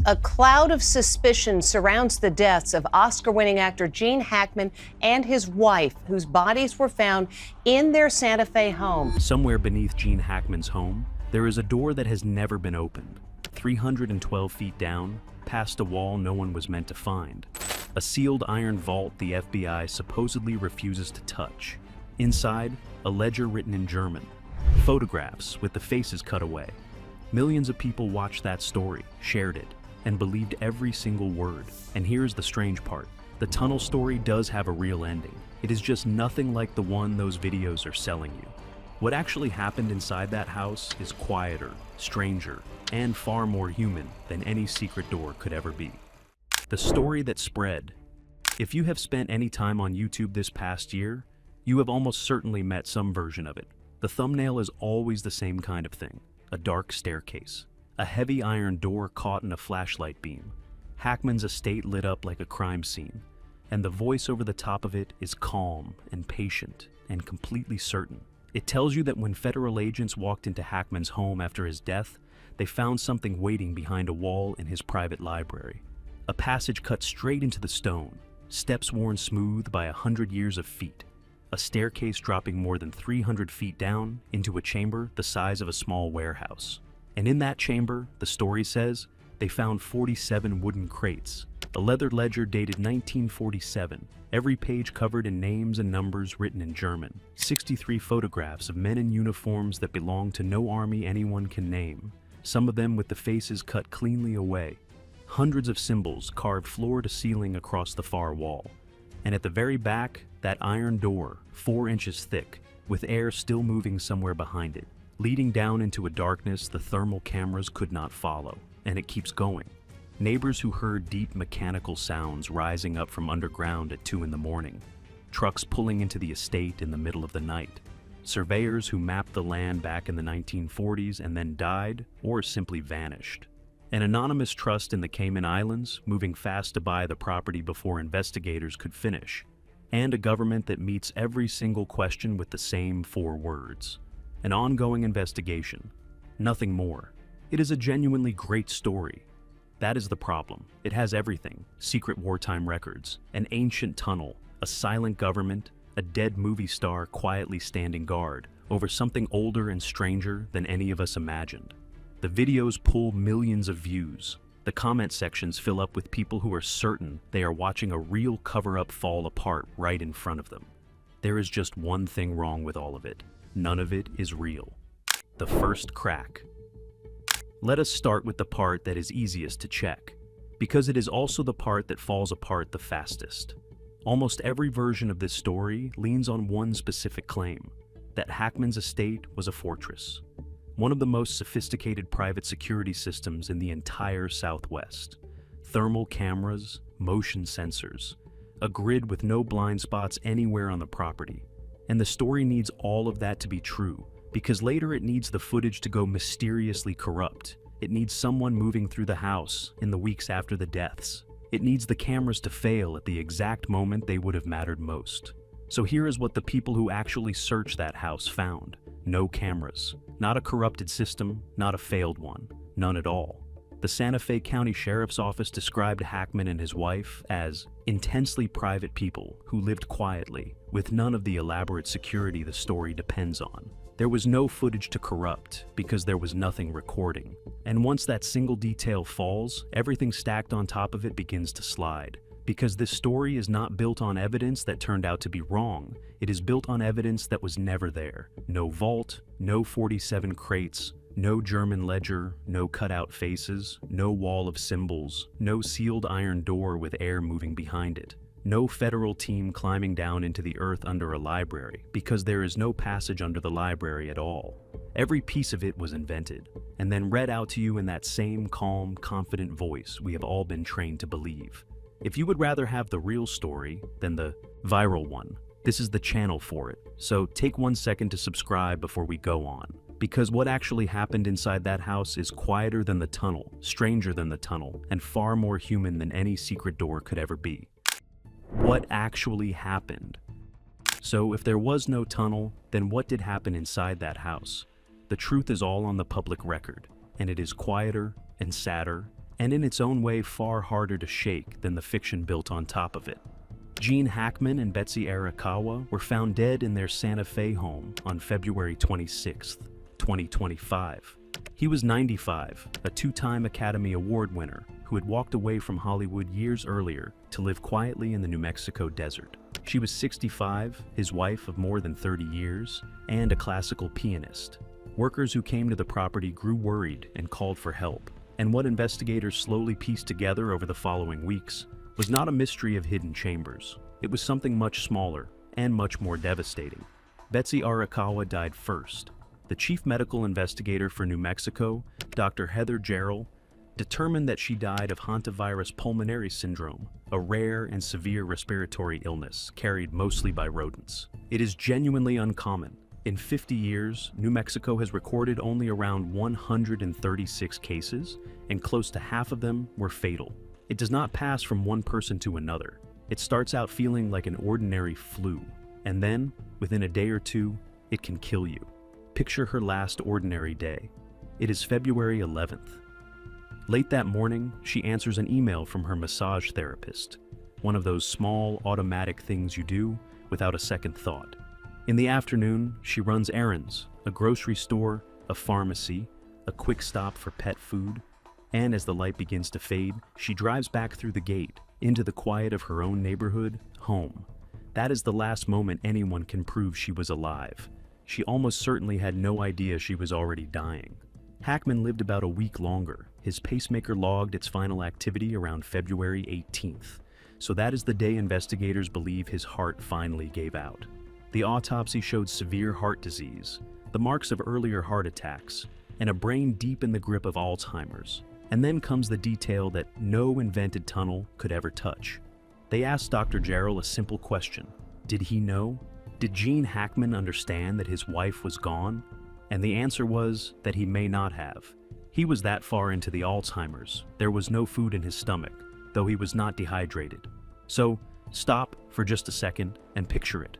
A cloud of suspicion surrounds the deaths of Oscar-winning actor Gene Hackman and his wife, whose bodies were found in their Santa Fe home. Somewhere beneath Gene Hackman's home, there is a door that has never been opened. 312 feet down, past a wall no one was meant to find. A sealed iron vault the FBI supposedly refuses to touch. Inside, a ledger written in German. Photographs with the faces cut away. Millions of people watched that story, shared it, and believed every single word. And here's the strange part. The tunnel story does have a real ending. It is just nothing like the one those videos are selling you. What actually happened inside that house is quieter, stranger, and far more human than any secret door could ever be. The story that spread. If you have spent any time on YouTube this past year, you have almost certainly met some version of it. The thumbnail is always the same kind of thing. A dark staircase. A heavy iron door caught in a flashlight beam. Hackman's estate lit up like a crime scene. And the voice over the top of it is calm and patient and completely certain. It tells you that when federal agents walked into Hackman's home after his death, they found something waiting behind a wall in his private library. A passage cut straight into the stone, steps worn smooth by 100 years of feet. A staircase dropping more than 300 feet down into a chamber the size of a small warehouse. And in that chamber, the story says, they found 47 wooden crates, a leather ledger dated 1947, every page covered in names and numbers written in German, 63 photographs of men in uniforms that belong to no army anyone can name, some of them with the faces cut cleanly away, hundreds of symbols carved floor to ceiling across the far wall, and at the very back, that iron door, 4 inches thick, with air still moving somewhere behind it, leading down into a darkness the thermal cameras could not follow, and it keeps going. Neighbors who heard deep mechanical sounds rising up from underground at 2 in the morning, trucks pulling into the estate in the middle of the night, surveyors who mapped the land back in the 1940s and then died or simply vanished, an anonymous trust in the Cayman Islands moving fast to buy the property before investigators could finish, and a government that meets every single question with the same 4 words. An ongoing investigation. Nothing more. It is a genuinely great story. That is the problem. It has everything. Secret wartime records, an ancient tunnel, a silent government, a dead movie star quietly standing guard over something older and stranger than any of us imagined. The videos pull millions of views. The comment sections fill up with people who are certain they are watching a real cover-up fall apart right in front of them. There is just one thing wrong with all of it. None of it is real. The first crack. Let us start with the part that is easiest to check, because it is also the part that falls apart the fastest. Almost every version of this story leans on one specific claim, that Hackman's estate was a fortress, one of the most sophisticated private security systems in the entire Southwest. Thermal cameras, motion sensors, a grid with no blind spots anywhere on the property. And the story needs all of that to be true, because later it needs the footage to go mysteriously corrupt. It needs someone moving through the house in the weeks after the deaths. It needs the cameras to fail at the exact moment they would have mattered most. So here is what the people who actually searched that house found. No cameras. Not a corrupted system, not a failed one. None at all. The Santa Fe County Sheriff's Office described Hackman and his wife as intensely private people who lived quietly, with none of the elaborate security the story depends on. There was no footage to corrupt because there was nothing recording. And once that single detail falls, everything stacked on top of it begins to slide. Because this story is not built on evidence that turned out to be wrong. It is built on evidence that was never there. No vault, no 47 crates, no German ledger, no cutout faces, no wall of symbols, no sealed iron door with air moving behind it. No federal team climbing down into the earth under a library, because there is no passage under the library at all. Every piece of it was invented, and then read out to you in that same calm, confident voice we have all been trained to believe. If you would rather have the real story than the viral one, this is the channel for it. So take 1 second to subscribe before we go on. Because what actually happened inside that house is quieter than the tunnel, stranger than the tunnel, and far more human than any secret door could ever be. What actually happened? So if there was no tunnel, then what did happen inside that house? The truth is all on the public record, and it is quieter and sadder and in its own way far harder to shake than the fiction built on top of it. Gene Hackman and Betsy Arakawa were found dead in their Santa Fe home on February 26, 2025. He was 95, a two-time Academy Award winner who had walked away from Hollywood years earlier to live quietly in the New Mexico desert. She was 65, his wife of more than 30 years, and a classical pianist. Workers who came to the property grew worried and called for help, and what investigators slowly pieced together over the following weeks was not a mystery of hidden chambers. It was something much smaller and much more devastating. Betsy Arakawa died first. The chief medical investigator for New Mexico, Dr. Heather Jarrell, determined that she died of hantavirus pulmonary syndrome, a rare and severe respiratory illness carried mostly by rodents. It is genuinely uncommon. In 50 years, New Mexico has recorded only around 136 cases, and close to half of them were fatal. It does not pass from one person to another. It starts out feeling like an ordinary flu, and then, within a day or two, it can kill you. Picture her last ordinary day. It is February 11th. Late that morning, she answers an email from her massage therapist, one of those small, automatic things you do without a second thought. In the afternoon, she runs errands, a grocery store, a pharmacy, a quick stop for pet food, and as the light begins to fade, she drives back through the gate, into the quiet of her own neighborhood, home. That is the last moment anyone can prove she was alive. She almost certainly had no idea she was already dying. Hackman lived about a week longer. His pacemaker logged its final activity around February 18th, so that is the day investigators believe his heart finally gave out. The autopsy showed severe heart disease, the marks of earlier heart attacks, and a brain deep in the grip of Alzheimer's. And then comes the detail that no invented tunnel could ever touch. They asked Dr. Jarrell a simple question. Did he know? Did Gene Hackman understand that his wife was gone? And the answer was that he may not have. He was that far into the Alzheimer's, there was no food in his stomach, though he was not dehydrated. So, stop for just a second and picture it.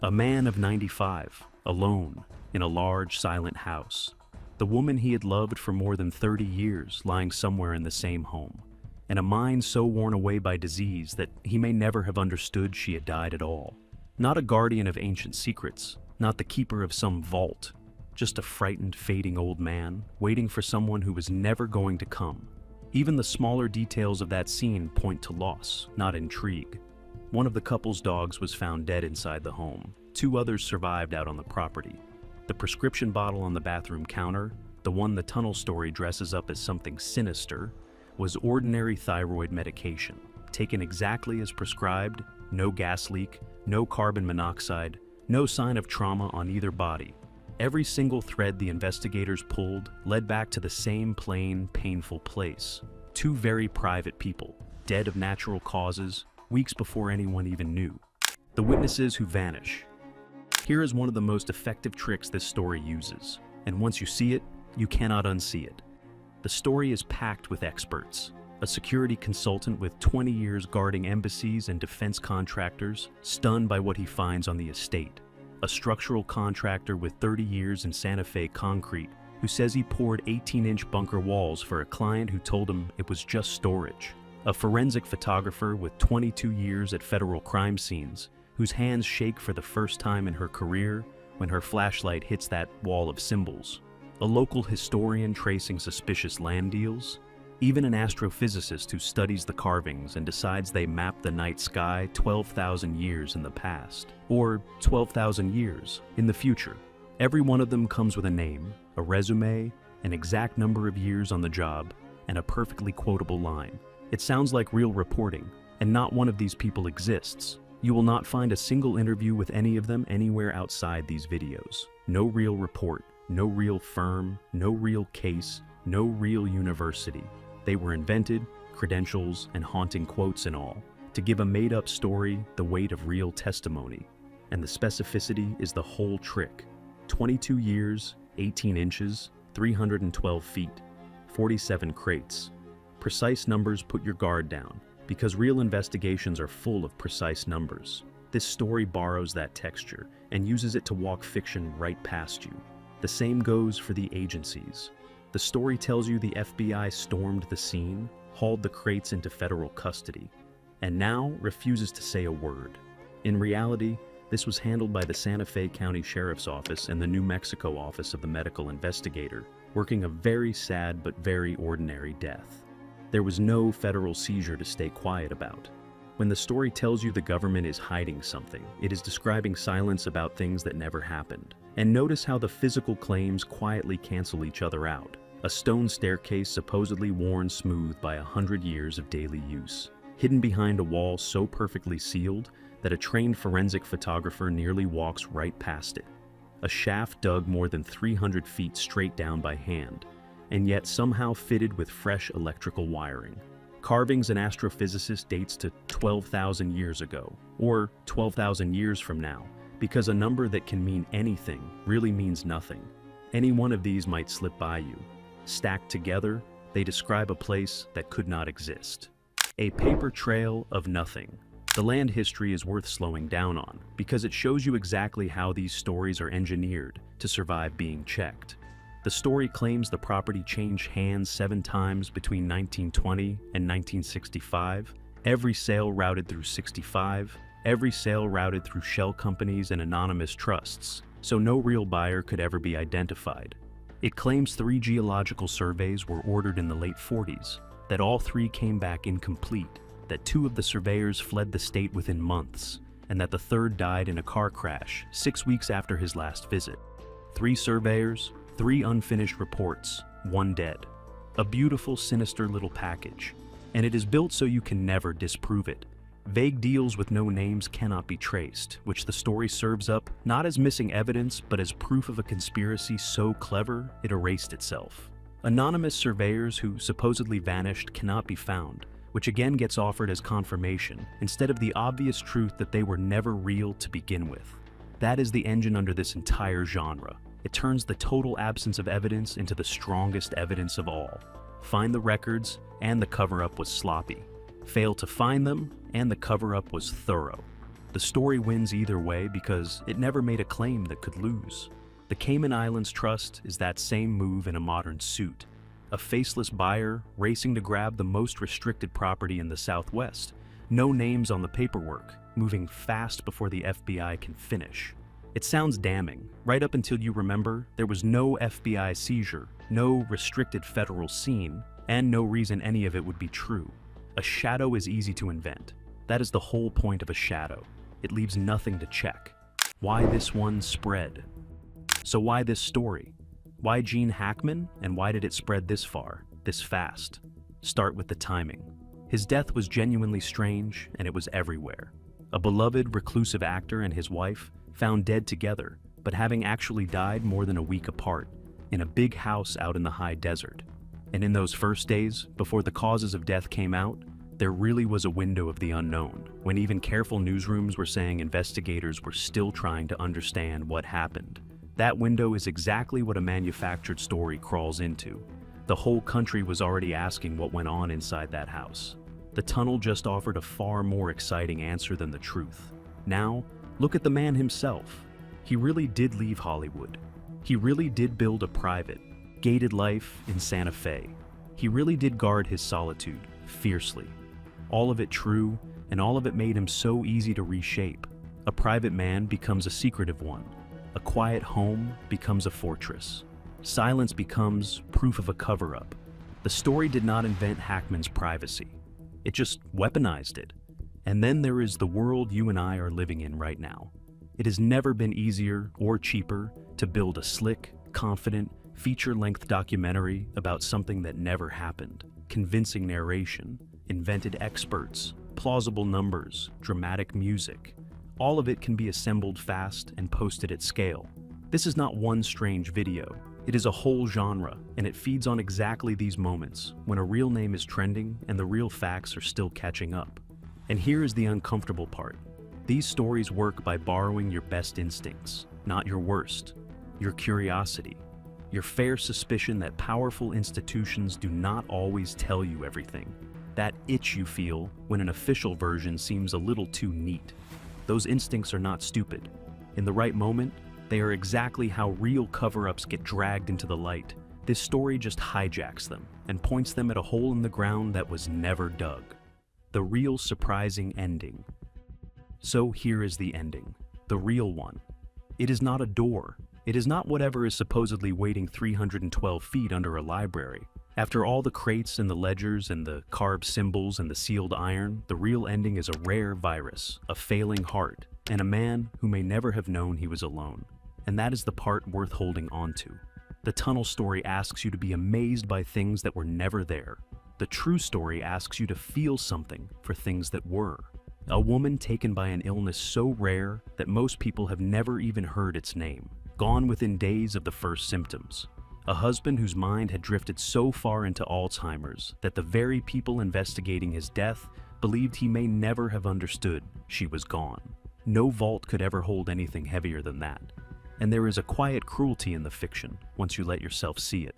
A man of 95, alone, in a large, silent house. The woman he had loved for more than 30 years lying somewhere in the same home. And a mind so worn away by disease that he may never have understood she had died at all. Not a guardian of ancient secrets, not the keeper of some vault, just a frightened, fading old man, waiting for someone who was never going to come. Even the smaller details of that scene point to loss, not intrigue. One of the couple's dogs was found dead inside the home. 2 others survived out on the property. The prescription bottle on the bathroom counter, the one the tunnel story dresses up as something sinister, was ordinary thyroid medication, taken exactly as prescribed, no gas leak, no carbon monoxide, no sign of trauma on either body. Every single thread the investigators pulled led back to the same plain, painful place. 2 very private people, dead of natural causes, weeks before anyone even knew. The witnesses who vanish. Here is one of the most effective tricks this story uses, and once you see it, you cannot unsee it. The story is packed with experts. A security consultant with 20 years guarding embassies and defense contractors, stunned by what he finds on the estate. A structural contractor with 30 years in Santa Fe concrete, who says he poured 18-inch bunker walls for a client who told him it was just storage. A forensic photographer with 22 years at federal crime scenes, whose hands shake for the first time in her career when her flashlight hits that wall of symbols. A local historian tracing suspicious land deals. Even an astrophysicist who studies the carvings and decides they map the night sky 12,000 years in the past, or 12,000 years in the future. Every one of them comes with a name, a resume, an exact number of years on the job, and a perfectly quotable line. It sounds like real reporting, and not one of these people exists. You will not find a single interview with any of them anywhere outside these videos. No real report, no real firm, no real case, no real university. They were invented, credentials, and haunting quotes and all, to give a made-up story the weight of real testimony. And the specificity is the whole trick. 22 years, 18 inches, 312 feet, 47 crates. Precise numbers put your guard down, because real investigations are full of precise numbers. This story borrows that texture and uses it to walk fiction right past you. The same goes for the agencies. The story tells you the FBI stormed the scene, hauled the crates into federal custody, and now refuses to say a word. In reality, this was handled by the Santa Fe County Sheriff's Office and the New Mexico Office of the Medical Investigator, working a very sad but very ordinary death. There was no federal seizure to stay quiet about. When the story tells you the government is hiding something, it is describing silence about things that never happened. And notice how the physical claims quietly cancel each other out. A stone staircase supposedly worn smooth by 100 years of daily use, hidden behind a wall so perfectly sealed that a trained forensic photographer nearly walks right past it. A shaft dug more than 300 feet straight down by hand, and yet somehow fitted with fresh electrical wiring. Carvings an astrophysicist dates to 12,000 years ago, or 12,000 years from now, because a number that can mean anything really means nothing. Any one of these might slip by you. Stacked together, they describe a place that could not exist. A paper trail of nothing. The land history is worth slowing down on, because it shows you exactly how these stories are engineered to survive being checked. The story claims the property changed hands 7 times between 1920 and 1965, every sale routed through 65, every sale routed through shell companies and anonymous trusts, so no real buyer could ever be identified. It claims 3 geological surveys were ordered in the late 40s, that all 3 came back incomplete, that 2 of the surveyors fled the state within months, and that the 3rd died in a car crash 6 weeks after his last visit. 3 surveyors, 3 unfinished reports, 1 dead. A beautiful, sinister little package, and it is built so you can never disprove it. Vague deals with no names cannot be traced, which the story serves up not as missing evidence, but as proof of a conspiracy so clever it erased itself. Anonymous surveyors who supposedly vanished cannot be found, which again gets offered as confirmation, instead of the obvious truth that they were never real to begin with. That is the engine under this entire genre. It turns the total absence of evidence into the strongest evidence of all. Find the records, and the cover-up was sloppy. Fail to find them, and the cover-up was thorough. The story wins either way because it never made a claim that could lose. The Cayman Islands Trust is that same move in a modern suit. A faceless buyer racing to grab the most restricted property in the Southwest. No names on the paperwork, moving fast before the FBI can finish. It sounds damning, right up until you remember there was no FBI seizure, no restricted federal scene, and no reason any of it would be true. A shadow is easy to invent. That is the whole point of a shadow. It leaves nothing to check. Why this one spread? So why this story? Why Gene Hackman, and why did it spread this far, this fast? Start with the timing. His death was genuinely strange, and it was everywhere. A beloved, reclusive actor and his wife found dead together, but having actually died more than a week apart, in a big house out in the high desert. And in those first days, before the causes of death came out, there really was a window of the unknown, when even careful newsrooms were saying investigators were still trying to understand what happened. That window is exactly what a manufactured story crawls into. The whole country was already asking what went on inside that house. The tunnel just offered a far more exciting answer than the truth. Now, look at the man himself. He really did leave Hollywood. He really did build a private, gated life in Santa Fe. He really did guard his solitude fiercely. All of it true, and all of it made him so easy to reshape. A private man becomes a secretive one. A quiet home becomes a fortress. Silence becomes proof of a cover-up. The story did not invent Hackman's privacy. It just weaponized it. And then there is the world you and I are living in right now. It has never been easier or cheaper to build a slick, confident, feature-length documentary about something that never happened. Convincing narration, invented experts, plausible numbers, dramatic music. All of it can be assembled fast and posted at scale. This is not one strange video. It is a whole genre, and it feeds on exactly these moments when a real name is trending and the real facts are still catching up. And here is the uncomfortable part. These stories work by borrowing your best instincts, not your worst. Your curiosity, your fair suspicion that powerful institutions do not always tell you everything. That itch you feel when an official version seems a little too neat. Those instincts are not stupid. In the right moment, they are exactly how real cover-ups get dragged into the light. This story just hijacks them and points them at a hole in the ground that was never dug. The real surprising ending. So here is the ending, the real one. It is not a door. It is not whatever is supposedly waiting 312 feet under a library. After all the crates and the ledgers and the carved symbols and the sealed iron, the real ending is a rare virus, a failing heart, and a man who may never have known he was alone. And that is the part worth holding on to. The tunnel story asks you to be amazed by things that were never there. The true story asks you to feel something for things that were. A woman taken by an illness so rare that most people have never even heard its name, gone within days of the first symptoms. A husband whose mind had drifted so far into Alzheimer's that the very people investigating his death believed he may never have understood she was gone. No vault could ever hold anything heavier than that. And there is a quiet cruelty in the fiction once you let yourself see it.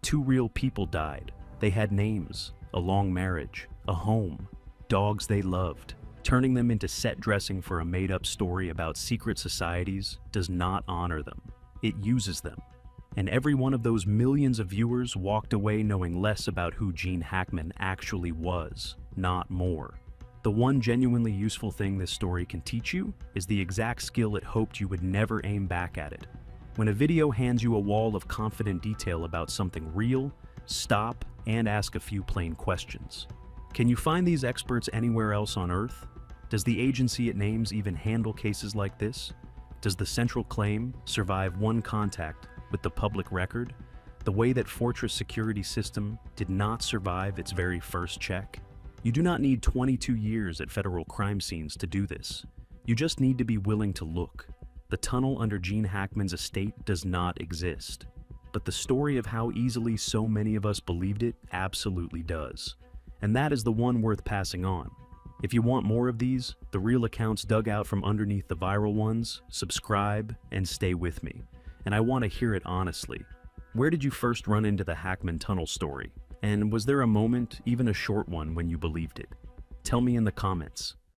2 real people died. They had names, a long marriage, a home, dogs they loved. Turning them into set dressing for a made-up story about secret societies does not honor them. It uses them. And every one of those millions of viewers walked away knowing less about who Gene Hackman actually was, not more. The one genuinely useful thing this story can teach you is the exact skill it hoped you would never aim back at it. When a video hands you a wall of confident detail about something real, stop and ask a few plain questions. Can you find these experts anywhere else on Earth? Does the agency it names even handle cases like this? Does the central claim survive one contact with the public record, the way that Fortress security system did not survive its very first check? You do not need 22 years at federal crime scenes to do this. You just need to be willing to look. The tunnel under Gene Hackman's estate does not exist. But the story of how easily so many of us believed it absolutely does. And that is the one worth passing on. If you want more of these, the real accounts dug out from underneath the viral ones, subscribe and stay with me. And I want to hear it honestly. Where did you first run into the Hackman tunnel story? And was there a moment, even a short one, when you believed it? Tell me in the comments.